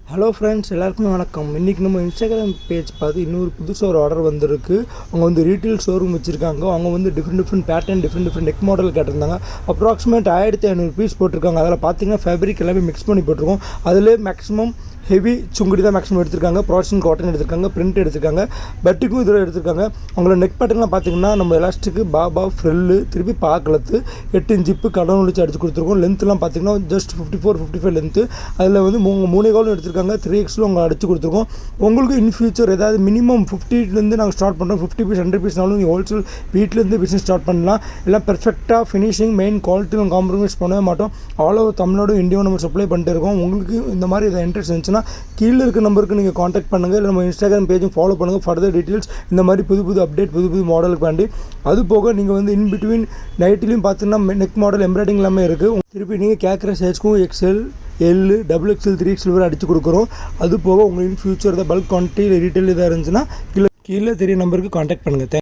Hello friends, எல்லாருக்குமே வணக்கம். இன்றைக்கி நம்ம இன்ஸ்டாகிராம் பேஜ் பார்த்து இன்னொரு புதுசாக ஒரு ஆர்டர் வந்திருக்கு. அவங்க வந்து ரீட்டெயில் ஷோரூம் வச்சுருக்காங்க. அவங்க வந்து different pattern different neck model கேட்டிருந்தாங்க. அப்ராக்சிமேட் 1500 பீஸ் போட்டிருக்காங்க. அதில் பார்த்தீங்கன்னா ஃபேப்ரிக் எல்லாமே மிக்ஸ் பண்ணி போட்டிருக்கோம். அதில் மேக்ஸிமம் ஹெவி சுங்குடி தான் மேக்ஸிமம் எடுத்திருக்காங்க. ப்ராடக்ஷன் காட்டன் எடுத்திருக்காங்க, பிரிண்ட் எடுத்திருக்காங்க, பட்டிக்கும் இதில் எடுத்திருக்காங்க. அவங்களோட நெக் பேட்டர்லாம் பார்த்தீங்கன்னா நம்ம எலாஸ்டிக்கு பாபா ஃப்ரில்லு திருப்பி பாக்கலத்து 8 ஜிப்பு கடன் ஒழிச்சு அடிச்சு கொடுத்துருக்கோம். லென்த்லாம் பார்த்தீங்கன்னா ஜஸ்ட் 54-55 லென்த்து. அதில் வந்து 3 காலும் எடுத்திருக்காங்க. 3Xலும் அவங்க அடிச்சு கொடுத்துருக்கோம். உங்களுக்கு இன் ஃபியூச்சர் ஏதாவது மினிமம் 50லேருந்து நாங்கள் ஸ்டார்ட் பண்ணுறோம். 50 பீஸ் 100 பீஸ்னாலும் நீங்கள் ஹோல்சேல் வீட்டிலேருந்து பிஸ்னஸ் ஸ்டார்ட் பண்ணலாம். எல்லாம் பெர்ஃபெக்டாக ஃபினிஷிங் மெயின் குவாலிட்டி நம்ம காம்ப்ரமைஸ் பண்ணவே மாட்டோம். ஆல் ஓவர் தமிழ்நாடு இந்தியாவும் நம்ம சப்ளை பண்ணிட்டு இருக்கோம். உங்களுக்கு இந்த மாதிரி இதை இன்ட்ரெஸ்ட் இருந்துச்சுன்னா கீழே இருக்க நம்பருக்கு நீங்கள் காண்டாக்ட் பண்ணுங்கள். இல்லை நம்ம இன்ஸ்டாகிராம் பேஜும் ஃபாலோ பண்ணுங்கள். ஃபர்தர் டீட்டெயில்ஸ் இந்த மாதிரி புது அப்டேட் புது மாடலுக்கு வேண்டி. அது போக நீங்கள் வந்து இன் பிட்வீன் நைட்லையும் பார்த்தீங்கன்னா நெக் மாடல் எம்ப்ராய்டிங் எல்லாமே இருக்குது. திருப்பி நீங்கள் கேட்குற சைஸ்க்கும் XL, L, XXL, 3XL வரை அடித்து கொடுக்குறோம். அது போக உங்களுக்கு in future bulk quantity retail இதாக இருந்துச்சுன்னா கீழே தெரிய நம்பருக்கு காண்டாக்ட் பண்ணுங்கள்.